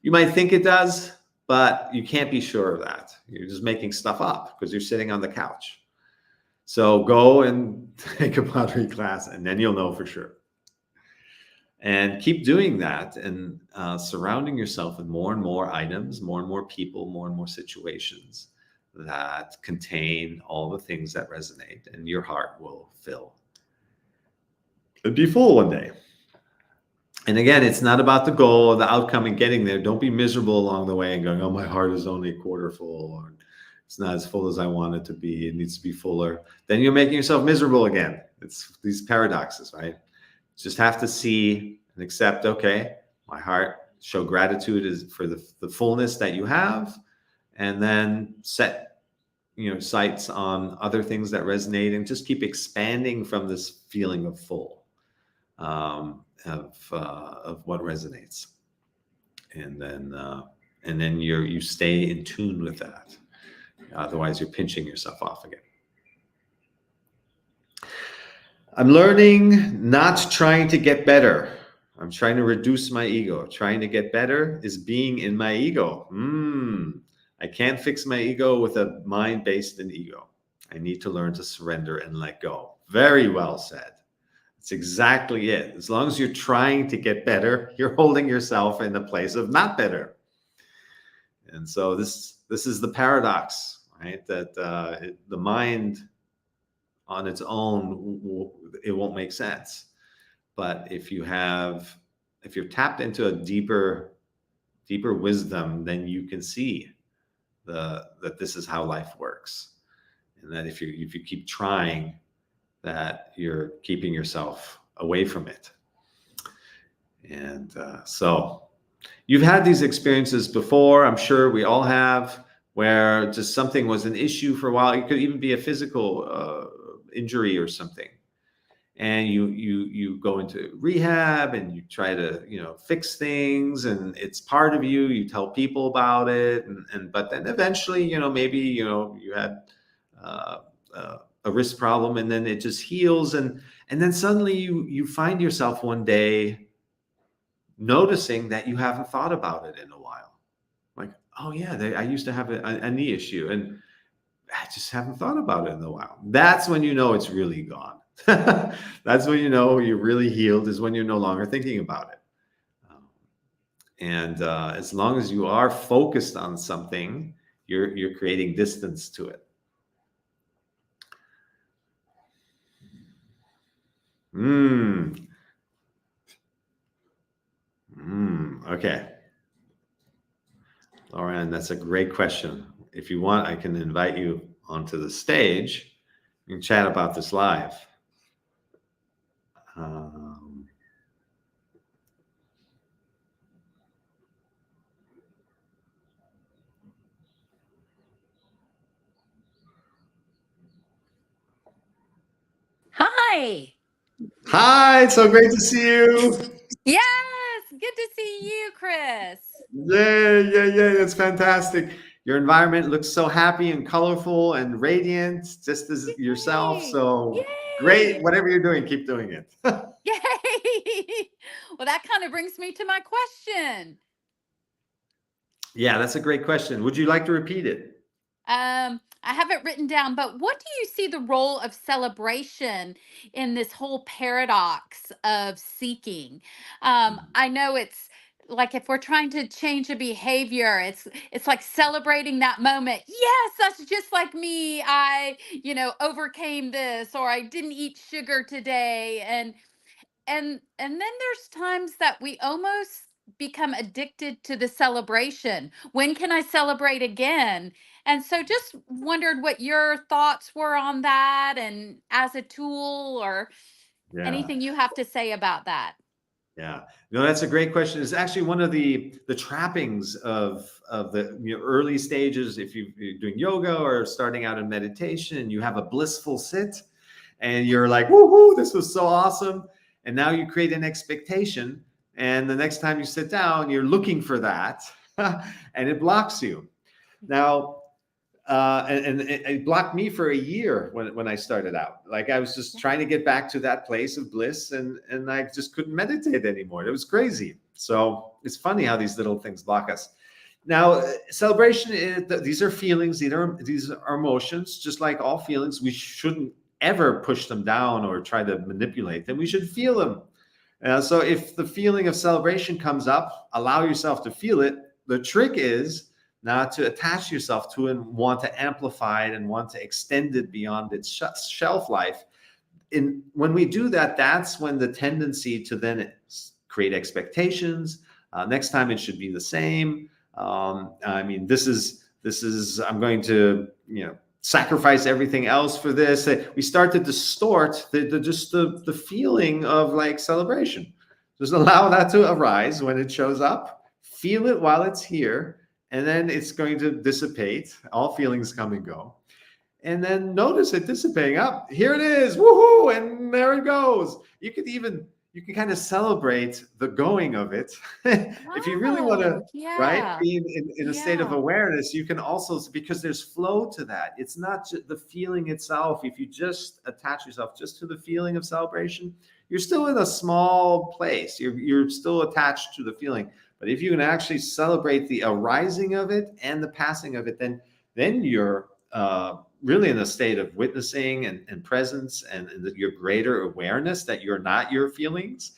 You might think it does, but you can't be sure of that. You're just making stuff up because you're sitting on the couch. So go and take a pottery class, and then you'll know for sure. And keep doing that, and surrounding yourself with more and more items, more and more people, more and more situations that contain all the things that resonate, and your heart will fill and be full one day. And again, it's not about the goal or the outcome and getting there. Don't be miserable along the way and going, oh, my heart is only a quarter full, or it's not as full as I want it to be. It needs to be fuller. Then you're making yourself miserable again. It's these paradoxes, right? You just have to see and accept, okay, my heart, show gratitude is for the fullness that you have, and then set, sights on other things that resonate, and just keep expanding from this feeling of full, of what resonates. And then you stay in tune with that. Otherwise, you're pinching yourself off again. I'm learning not trying to get better. I'm trying to reduce my ego. Trying to get better is being in my ego. I can't fix my ego with a mind based in ego. I need to learn to surrender and let go. Very well said. It's exactly it. As long as you're trying to get better, you're holding yourself in the place of not better. And so this is the paradox. Right, that the mind on its own, it won't make sense. But if you're tapped into a deeper wisdom, then you can see that this is how life works, and that if you keep trying, that you're keeping yourself away from it. And so you've had these experiences before. I'm sure we all have, where just something was an issue for a while. It could even be a physical injury or something, and you go into rehab and you try to fix things, and it's part of you. You tell people about it, but then eventually maybe you had a wrist problem, and then it just heals, and then suddenly you find yourself one day noticing that you haven't thought about it in a while. Like, oh yeah, I used to have a knee issue, and I just haven't thought about it in a while. That's when you know it's really gone. That's when you know you're really healed, is when you're no longer thinking about it. And as long as you are focused on something, you're creating distance to it. Mm. Okay. Lauren, that's a great question. If you want, I can invite you onto the stage. We can chat about this live. Um, Hi. Hi, it's so great to see you. Yes, good to see you, Chris. Yeah. That's fantastic. Your environment looks so happy and colorful and radiant, just as yourself. Yay. So great. Yay. Whatever you're doing, keep doing it. Yay. Well, that kind of brings me to my question. Yeah, that's a great question. Would you like to repeat it? I have it written down, but what do you see the role of celebration in this whole paradox of seeking? I know it's like if we're trying to change a behavior, it's like celebrating that moment. Yes, that's just like me. I overcame this, or I didn't eat sugar today, and then there's times that we almost become addicted to the celebration. When can I celebrate again? And so just wondered what your thoughts were on that, and as a tool, or Yeah. anything you have to say about that. Yeah, no, that's a great question. It's actually one of the trappings of the early stages. If you're doing yoga or starting out in meditation, you have a blissful sit, and you're like, "Woohoo! This was so awesome!" And now you create an expectation, and the next time you sit down, you're looking for that, and it blocks you. Now, and it blocked me for a year when I started out. Like I was just trying to get back to that place of bliss, and I just couldn't meditate anymore. It was crazy. So it's funny how these little things block us. Now, celebration is these are feelings, these are emotions. Just like all feelings, we shouldn't ever push them down or try to manipulate them. We should feel them. So if the feeling of celebration comes up, allow yourself to feel it. The trick is not to attach yourself to it and want to amplify it and want to extend it beyond its shelf life. When we do that, that's when the tendency to then create expectations. Next time it should be the same. I mean, this is I'm going to sacrifice everything else for this. We start to distort the feeling of like celebration. Just allow that to arise when it shows up. Feel it while it's here, and then it's going to dissipate. All feelings come and go, and then notice it dissipating. Up, here it is, woohoo, and there it goes. You can kind of celebrate the going of it. If you really want to, Oh, right, yeah. be in a state of Yeah. awareness, you can also, because there's flow to that. It's not just the feeling itself. If you just attach yourself just to the feeling of celebration, you're still in a small place. You're still attached to the feeling. But if you can actually celebrate the arising of it and the passing of it, then you're really in a state of witnessing and presence, and your greater awareness that you're not your feelings,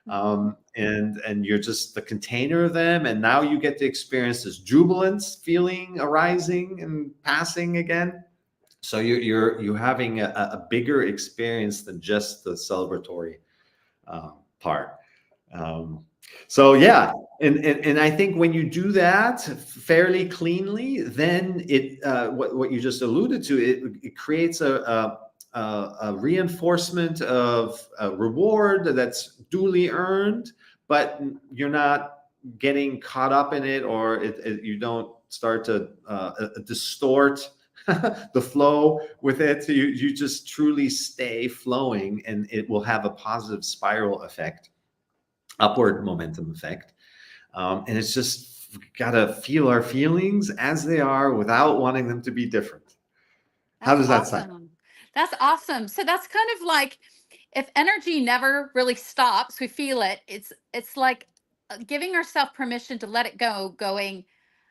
Mhm. and you're just the container of them. And now you get to experience this jubilance feeling arising and passing again. So you're having a bigger experience than just the celebratory part. Um, so yeah, and I think when you do that fairly cleanly, then what you just alluded to, it creates a reinforcement of a reward that's duly earned, but you're not getting caught up in it, or you don't start to distort the flow with it. You just truly stay flowing, and it will have a positive spiral effect, upward momentum effect. And it's just got to feel our feelings as they are without wanting them to be different. How That's does that sound? awesome. That's awesome. So that's kind of like, if energy never really stops, we feel it. It's like giving ourselves permission to let it go, going,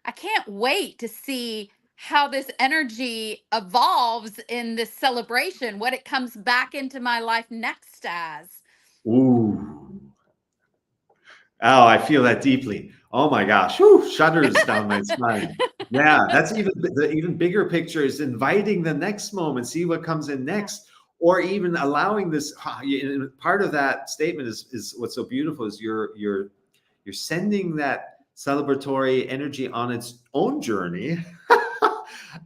I can't wait to see how this energy evolves in this celebration, what it comes back into my life next as. Ooh. Oh, I feel that deeply. Oh my gosh. Whew, shudders down my spine. Yeah, that's even the even bigger picture is inviting the next moment, see what comes in Yeah. next. or even allowing this. Part of that statement is what's so beautiful is you're sending that celebratory energy on its own journey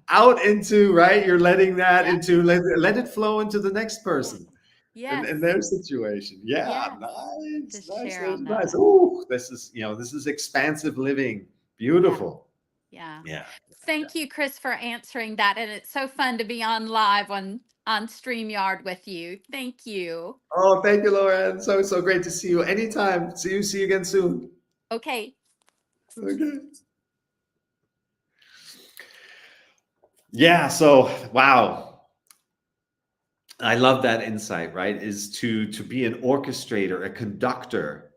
out into, right, you're letting that Yep. into, let it flow into the next Yeah. person Yes. and their situation. Yeah, Yes. To nice, share on nice. that. Oh, this is expansive living. Yeah. Beautiful. Yeah. Yeah. Thank you, Chris, for answering that. And it's so fun to be on live on StreamYard with you. Thank you. Oh, thank you, Lauren. So great to see you. Anytime. See you again soon. Okay. Okay. Yeah. So wow. I love that insight, right? Is to be an orchestrator, a conductor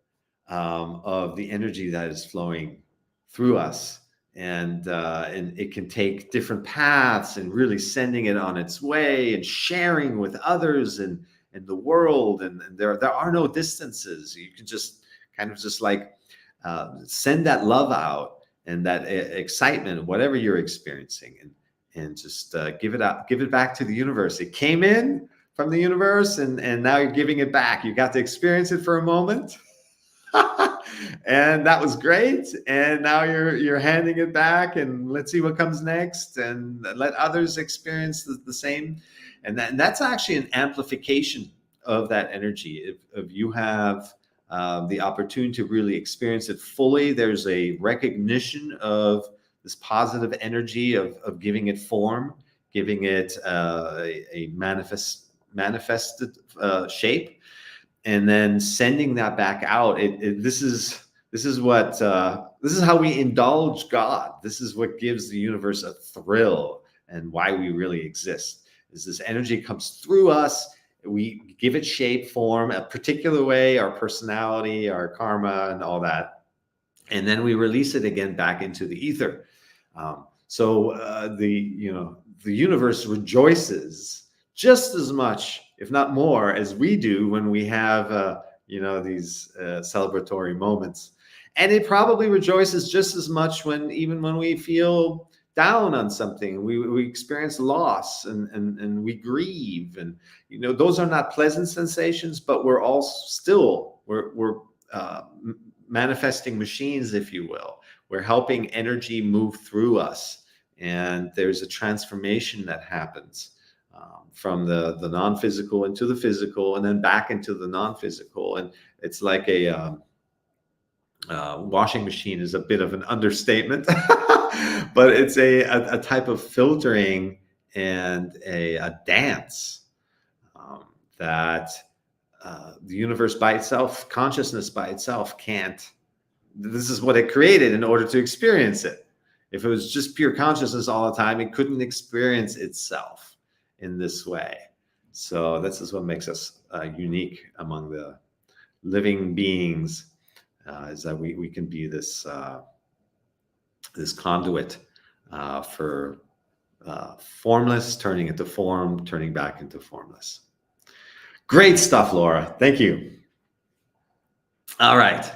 of the energy that is flowing through us, and it can take different paths, and really sending it on its way and sharing with others and the world, and there are no distances. You can just kind of just like send that love out and that excitement, whatever you're experiencing, and just give it out, give it back to the universe. It came in from the universe, and now you're giving it back. You got to experience it for a moment, and that was great. And now you're handing it back, and let's see what comes next, and let others experience the same. And that's actually an amplification of that energy. If you have the opportunity to really experience it fully, there's a recognition of this positive energy of giving it form, giving it a manifested shape, and then sending that back out. This is how we indulge God. This is what gives the universe a thrill, and why we really exist. Is this energy comes through us, we give it shape, form, a particular way, our personality, our karma, and all that, and then we release it again back into the ether. The universe rejoices just as much, if not more, as we do when we have these celebratory moments, and it probably rejoices just as much even when we feel down on something, we experience loss, and we grieve, and those are not pleasant sensations, but we're all still we're manifesting machines, if you will. We're helping energy move through us, and there's a transformation that happens from the non-physical into the physical, and then back into the non-physical. And it's like a washing machine is a bit of an understatement, but it's a type of filtering and a dance that the universe by itself, consciousness by itself, can't. This is what it created in order to experience it. If it was just pure consciousness all the time, it couldn't experience itself in this way. So this is what makes us unique among the living beings, is that we can be this this conduit for formless turning into form, turning back into formless. Great stuff, Laura. Thank you. All right.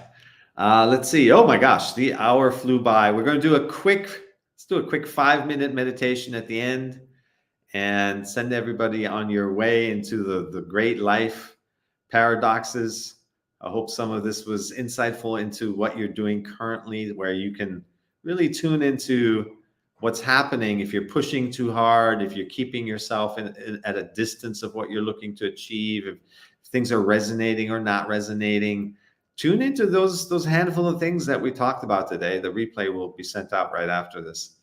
Let's see. Oh my gosh, the hour flew by. We're going to do let's do a quick 5-minute meditation at the end, and send everybody on your way into the great life paradoxes. I hope some of this was insightful into what you're doing currently, where you can really tune into what's happening if you're pushing too hard, if you're keeping yourself at a distance of what you're looking to achieve, if things are resonating or not resonating. Tune into those handful of things that we talked about today. The replay will be sent out right after this.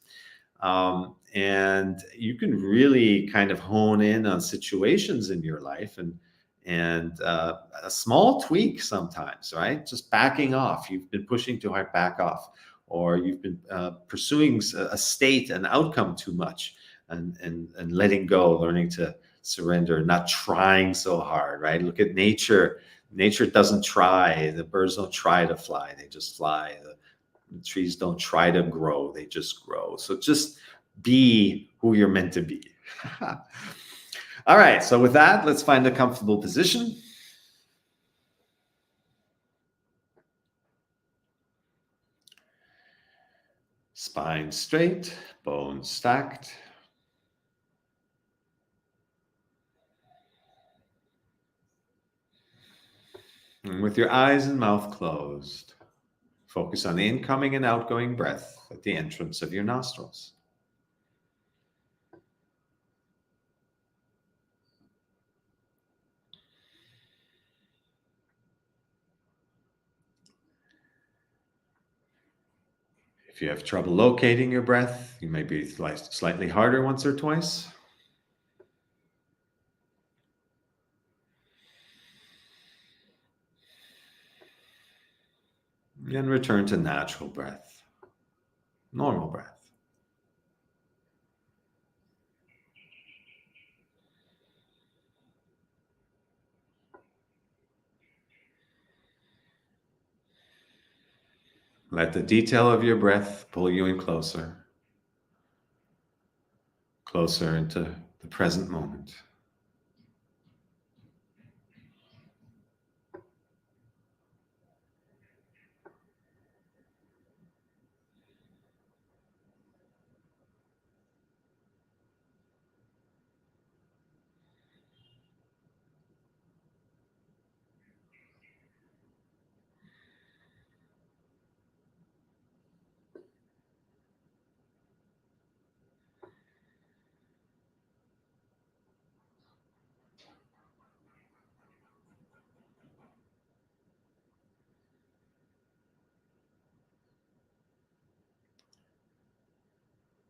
And you can really kind of hone in on situations in your life, and a small tweak sometimes, right? Just backing off. You've been pushing too hard, back off. Or you've been pursuing a state, an outcome too much, and letting go, learning to surrender, not trying so hard, right? Look at nature. Nature doesn't try. The birds don't try to fly. They just fly. The trees don't try to grow. They just grow. So just be who you're meant to be. All right. So with that, let's find a comfortable position. Spine straight, bones stacked. And with your eyes and mouth closed, focus on the incoming and outgoing breath at the entrance of your nostrils. If you have trouble locating your breath, you may breathe slightly harder once or twice. And return to natural breath, normal breath. Let the detail of your breath pull you in closer, closer into the present moment.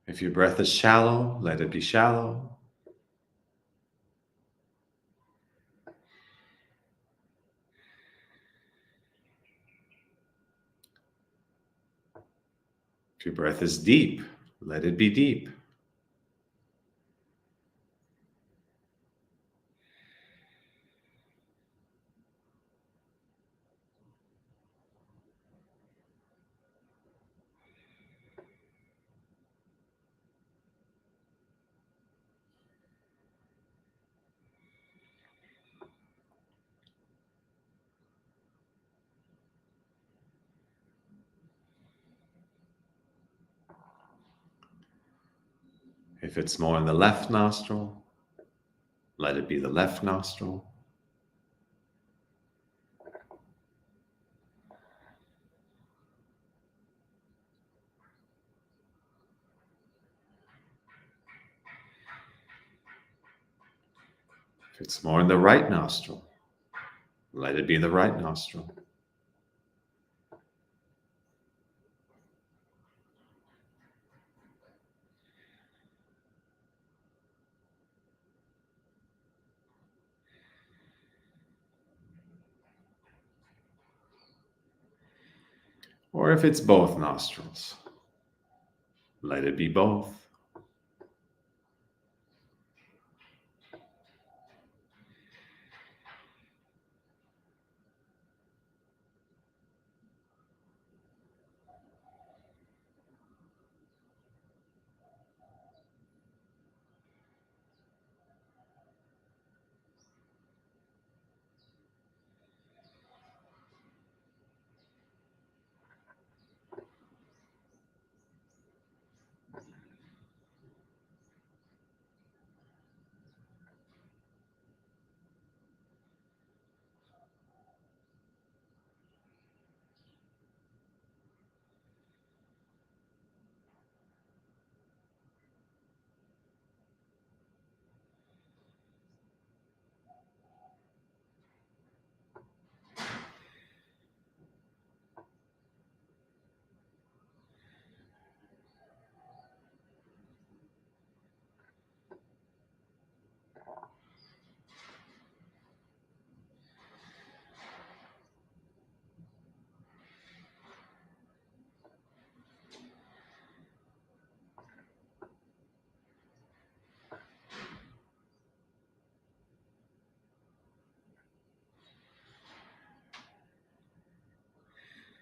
If your breath is shallow, let it be shallow. If your breath is deep, let it be deep. If it's more in the left nostril, let it be the left nostril. If it's more in the right nostril, let it be the right nostril. Or if it's both nostrils, let it be both.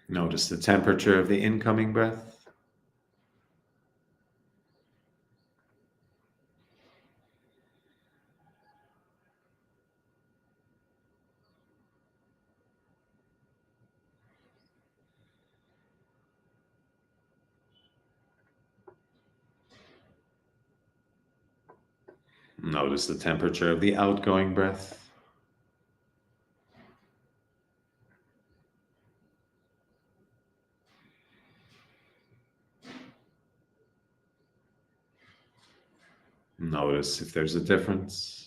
Notice the temperature of the incoming breath. Notice the temperature of the outgoing breath. Notice if there's a difference.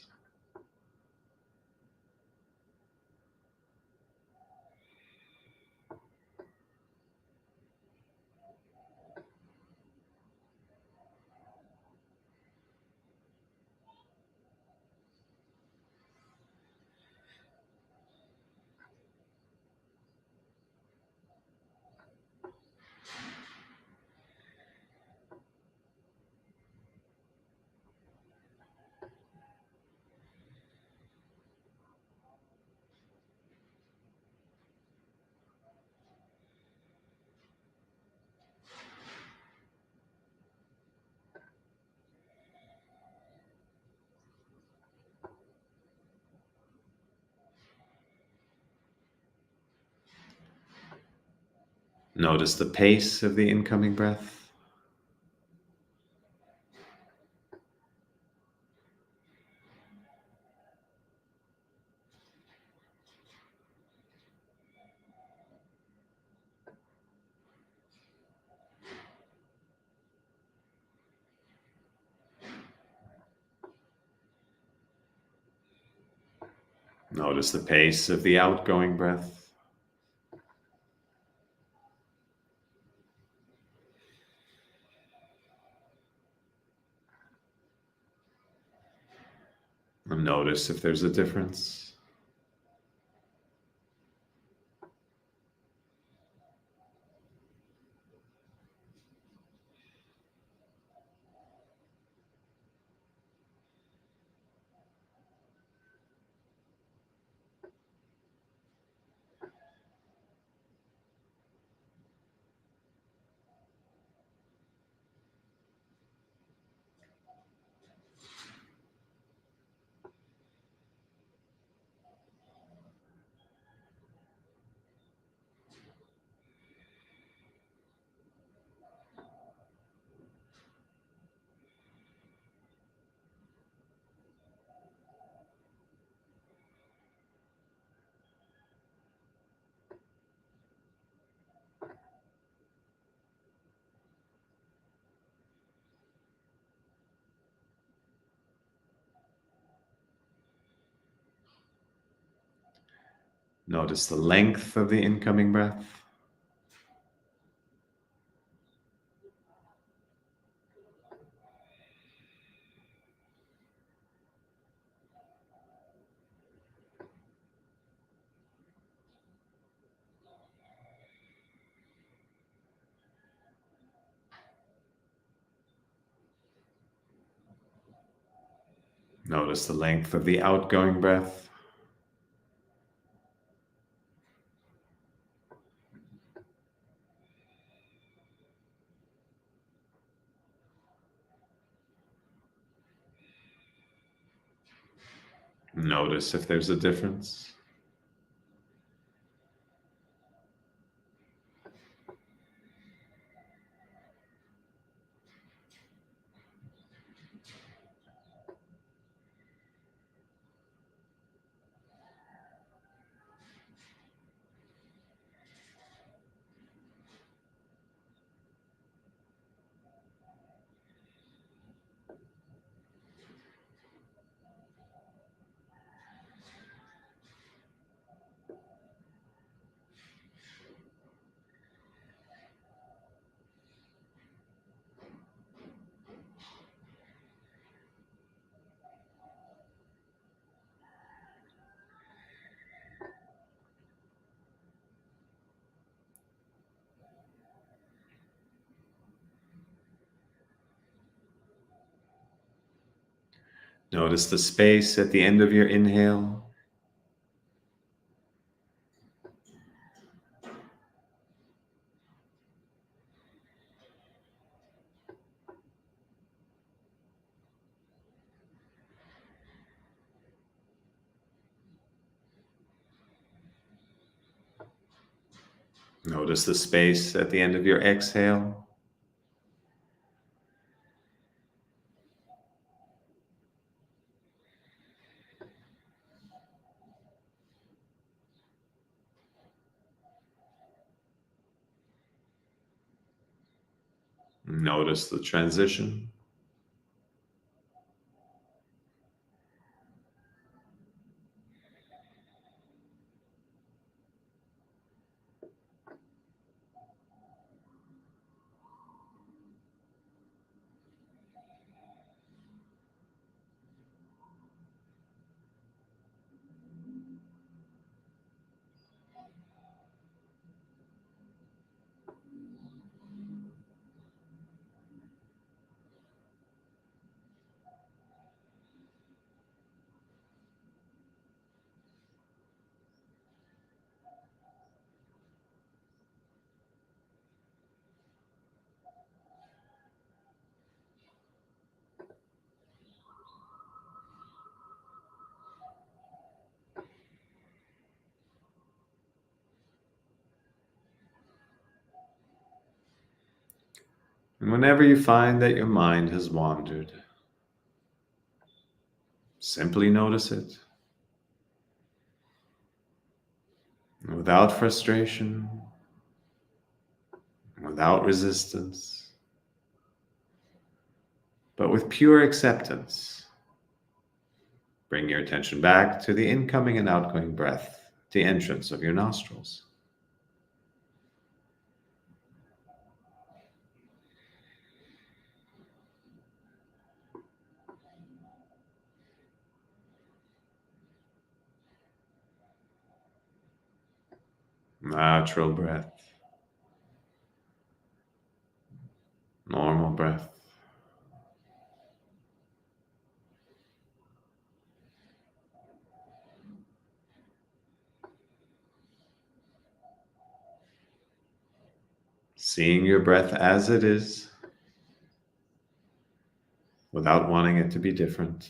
Notice the pace of the incoming breath. Notice the pace of the outgoing breath. And notice if there's a difference. Notice the length of the incoming breath. Notice the length of the outgoing breath. Notice if there's a difference. Notice the space at the end of your inhale. Notice the space at the end of your exhale. Notice the transition. And whenever you find that your mind has wandered, simply notice it without frustration, without resistance, but with pure acceptance. Bring your attention back to the incoming and outgoing breath, the entrance of your nostrils. Natural breath, normal breath. Seeing your breath as it is, without wanting it to be different.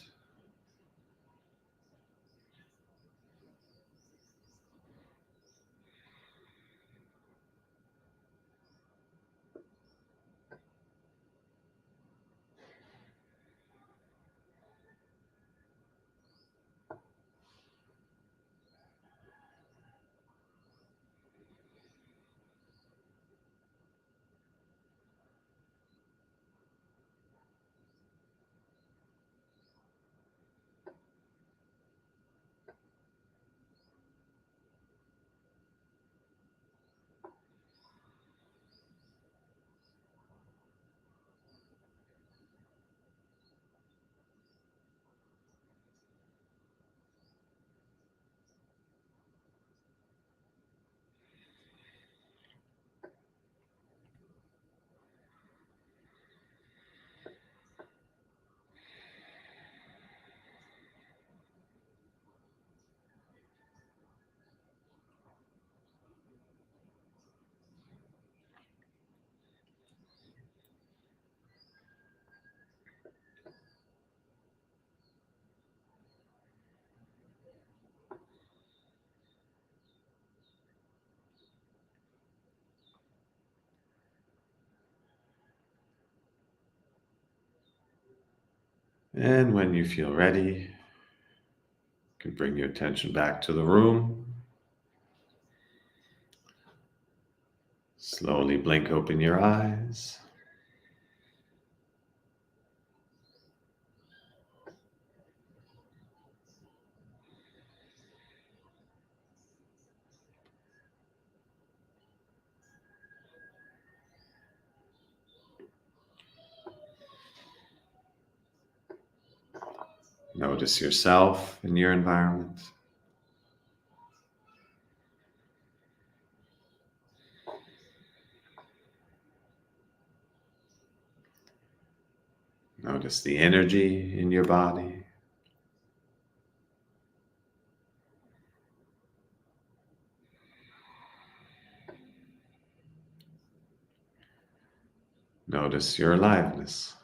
And when you feel ready, you can bring your attention back to the room. Slowly blink open your eyes. Notice yourself and your environment. Notice the energy in your body. Notice your aliveness.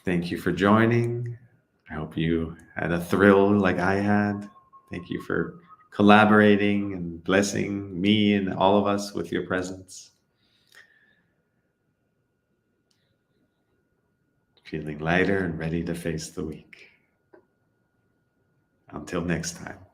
Thank you for joining. I hope you had a thrill like I had. Thank you for collaborating and blessing me and all of us with your presence. Feeling lighter and ready to face the week. Until next time.